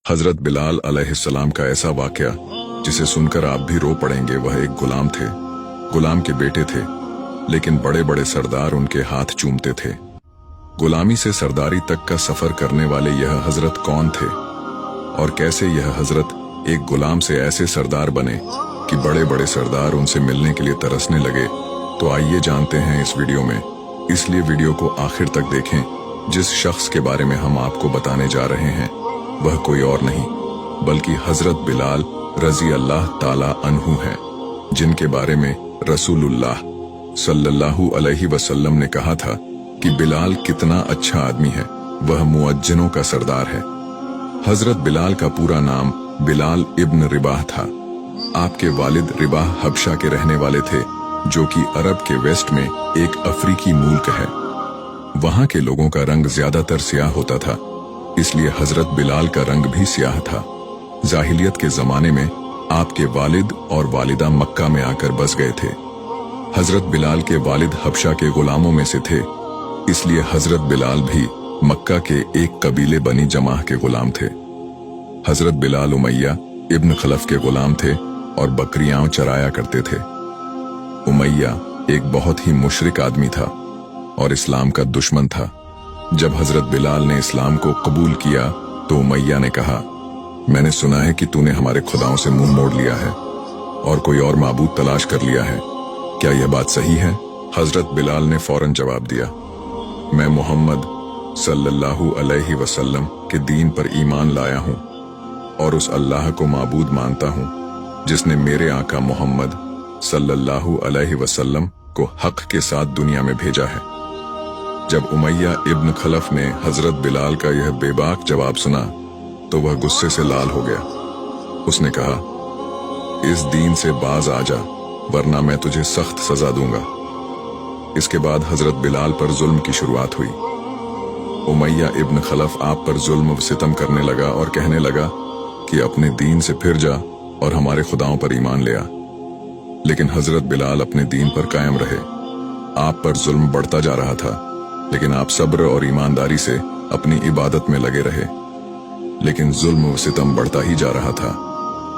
हजरत बिलाल अलैहिस्सलाम का ऐसा वाकया जिसे सुनकर आप भी रो पड़ेंगे। वह एक गुलाम थे, गुलाम के बेटे थे, लेकिन बड़े बड़े सरदार उनके हाथ चूमते थे। गुलामी से सरदारी तक का सफर करने वाले यह हजरत कौन थे और कैसे यह हजरत एक गुलाम से ऐसे सरदार बने कि बड़े बड़े सरदार उनसे मिलने के लिए तरसने लगे? तो आइए जानते हैं इस वीडियो में। इसलिए वीडियो को आखिर तक देखें। जिस शख्स के बारे में हम आपको बताने जा रहे हैं वह कोई और नहीं बल्कि हजरत बिलाल रजी अल्लाह ताला अन्हु हैं, जिनके बारे में रसूलुल्लाह सल्लल्लाहु अलैहि वसल्लम ने कहा था कि बिलाल कितना अच्छा आदमी है, वह मुअज्जिनों का सरदार है। हजरत बिलाल का पूरा नाम बिलाल इब्न रिबाह था। आपके वालिद रिबाह हबशा के रहने वाले थे, जो कि अरब के वेस्ट में एक अफ्रीकी मुल्क है। वहां के लोगों का रंग ज्यादातर स्याह होता था, इसलिए हजरत बिलाल का रंग भी स्याह था। जाहिलियत के जमाने में आपके वालिद और वालिदा मक्का में आकर बस गए थे। हजरत बिलाल के वालिद हबशा के गुलामों में से थे, इसलिए हजरत बिलाल भी मक्का के एक कबीले बनी जमाह के गुलाम थे। हजरत बिलाल उमैया इब्न खलफ के गुलाम थे और बकरियां चराया करते थे। उमैया एक बहुत ही मुशरिक आदमी था और इस्लाम का दुश्मन था। जब हजरत बिलाल ने इस्लाम को कबूल किया तो उमैया ने कहा, मैंने सुना है कि तूने हमारे खुदाओं से मुंह मोड़ लिया है और कोई और माबूद तलाश कर लिया है, क्या यह बात सही है? हजरत बिलाल ने फौरन जवाब दिया, मैं मोहम्मद सल्लल्लाहु अलैहि वसल्लम के दीन पर ईमान लाया हूं और उस अल्लाह को माबूद मानता हूं जिसने मेरे आका मोहम्मद सल्लल्लाहु अलैहि वसल्लम को हक के साथ दुनिया में भेजा है। जब उमैया इब्न खलफ ने हजरत बिलाल का यह बेबाक जवाब सुना तो वह गुस्से से लाल हो गया। उसने कहा, इस दीन से बाज आ जा, वरना मैं तुझे सख्त सजा दूंगा। इसके बाद हजरत बिलाल पर जुल्म की शुरुआत हुई। उमैया इब्न खलफ आप पर जुल्म व सितम करने लगा और कहने लगा कि अपने दीन से फिर जा और हमारे खुदाओं पर ईमान ले आ। लेकिन हजरत बिलाल अपने दीन पर कायम रहे। आप पर जुल्म बढ़ता जा रहा था, लेकिन आप सब्र और ईमानदारी से अपनी इबादत में लगे रहे। लेकिन जुल्म व सितम बढ़ता ही जा रहा था।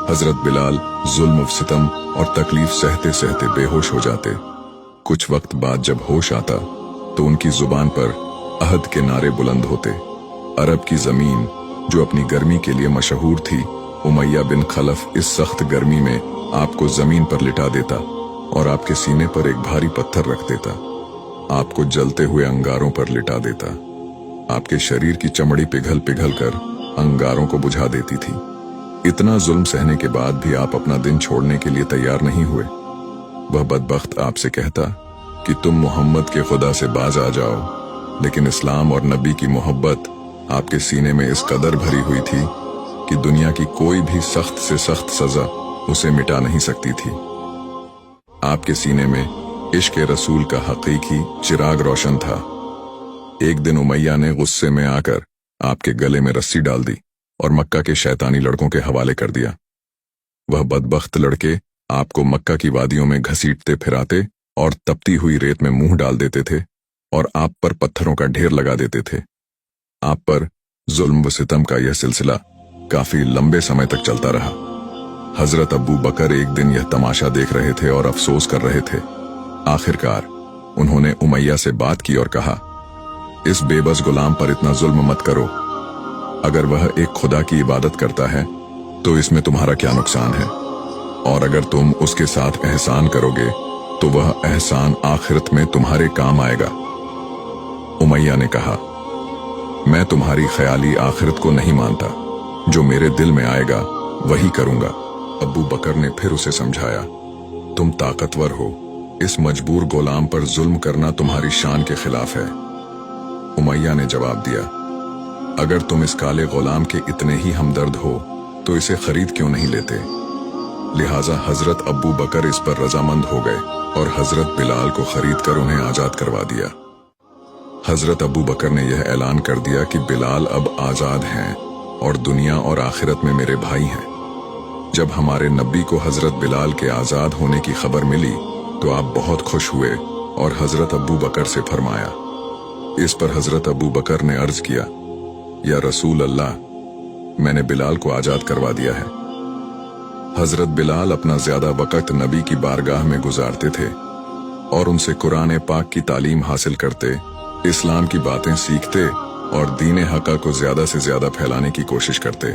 हजरत बिलाल जुल्म व सितम और तकलीफ सहते सहते बेहोश हो जाते। कुछ वक्त बाद जब होश आता तो उनकी जुबान पर अहद के नारे बुलंद होते। अरब की जमीन जो अपनी गर्मी के लिए मशहूर थी, उमैया बिन खलफ इस सख्त गर्मी में आपको जमीन पर लिटा देता और आपके सीने पर एक भारी पत्थर रख देता। आपको जलते हुए अंगारों पर लिटा देता। आपके शरीर की चमड़ी पिघल पिघल कर अंगारों को बुझा देती थी। इतना जुल्म सहने के बाद भी आप अपना दिन छोड़ने के लिए तैयार नहीं हुए। वह बदबख्त आपसे कहता कि तुम मोहम्मद के खुदा से बाज आ जाओ, लेकिन इस्लाम और नबी की मोहब्बत आपके सीने में इस कदर भरी हुई थी कि दुनिया की कोई भी सख्त से सख्त सजा उसे मिटा नहीं सकती थी। आपके सीने में इश्क रसूल का हकीकी चिराग रोशन था। एक दिन उमैया ने गुस्से में आकर आपके गले में रस्सी डाल दी और मक्का के शैतानी लड़कों के हवाले कर दिया। वह बदबख्त लड़के आपको मक्का की वादियों में घसीटते फिराते और तपती हुई रेत में मुंह डाल देते थे और आप पर पत्थरों का ढेर लगा देते थे। आप पर जुल्म व सितम का यह सिलसिला काफी लंबे समय तक चलता रहा। हजरत अबू बकर एक दिन यह तमाशा देख रहे थे और अफसोस कर रहे थे। आखिरकार उन्होंने उमैया से बात की और कहा, इस बेबस गुलाम पर इतना जुल्म मत करो। अगर वह एक खुदा की इबादत करता है तो इसमें तुम्हारा क्या नुकसान है, और अगर तुम उसके साथ एहसान करोगे तो वह एहसान आखिरत में तुम्हारे काम आएगा। उमैया ने कहा, मैं तुम्हारी ख्याली आखिरत को नहीं मानता, जो मेरे दिल में आएगा वही करूंगा। अबू बकर ने फिर उसे समझाया, तुम ताकतवर हो, इस मजबूर गुलाम पर जुल्म करना तुम्हारी शान के खिलाफ है। उमैया ने जवाब दिया, अगर तुम इस काले गुलाम के इतने ही हमदर्द हो तो इसे खरीद क्यों नहीं लेते? लिहाजा हजरत अबू बकर इस पर रजामंद हो गए और हजरत बिलाल को खरीद कर उन्हें आजाद करवा दिया। हजरत अबू बकर ने यह ऐलान कर दिया कि बिलाल अब आजाद हैं और दुनिया और आखिरत में मेरे भाई हैं। जब हमारे नबी को हजरत बिलाल के आजाद होने की खबर मिली तो आप बहुत खुश हुए और हजरत अबू बकर से फरमाया। इस पर हजरत अबू बकर ने अर्ज किया, या रसूल अल्लाह, मैंने बिलाल को आजाद करवा दिया है। हजरत बिलाल अपना ज्यादा वक्त नबी की बारगाह में गुजारते थे और उनसे कुरान पाक की तालीम हासिल करते, इस्लाम की बातें सीखते और दीन हक़ को ज्यादा से ज्यादा फैलाने की कोशिश करते।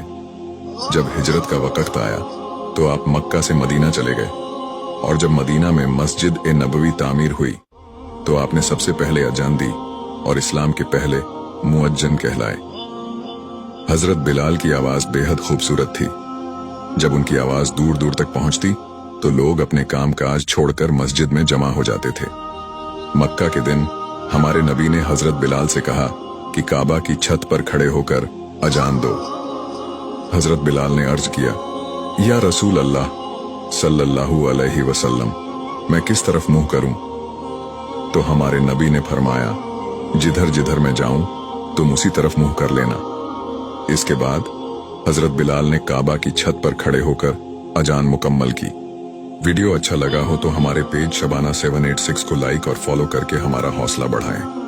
जब हिजरत का वक्त आया तो आप मक्का से मदीना चले गए और जब मदीना में मस्जिद ए नबवी तामीर हुई तो आपने सबसे पहले अजान दी और इस्लाम के पहले मुअज्जन कहलाए। हजरत बिलाल की आवाज बेहद खूबसूरत थी। जब उनकी आवाज दूर दूर तक पहुंचती तो लोग अपने काम काज छोड़कर मस्जिद में जमा हो जाते थे। मक्का के दिन हमारे नबी ने हजरत बिलाल से कहा कि काबा की छत पर खड़े होकर अजान दो। हजरत बिलाल ने अर्ज किया, या रसूल अल्लाह सल्लल्लाहु अलैहि वसल्लम, मैं किस तरफ मुंह करूं? तो हमारे नबी ने फरमाया, जिधर जिधर मैं जाऊं तुम उसी तरफ मुंह कर लेना। इसके बाद हजरत बिलाल ने काबा की छत पर खड़े होकर अजान मुकम्मल की। वीडियो अच्छा लगा हो तो हमारे पेज शबाना 786 को लाइक और फॉलो करके हमारा हौसला बढ़ाएं।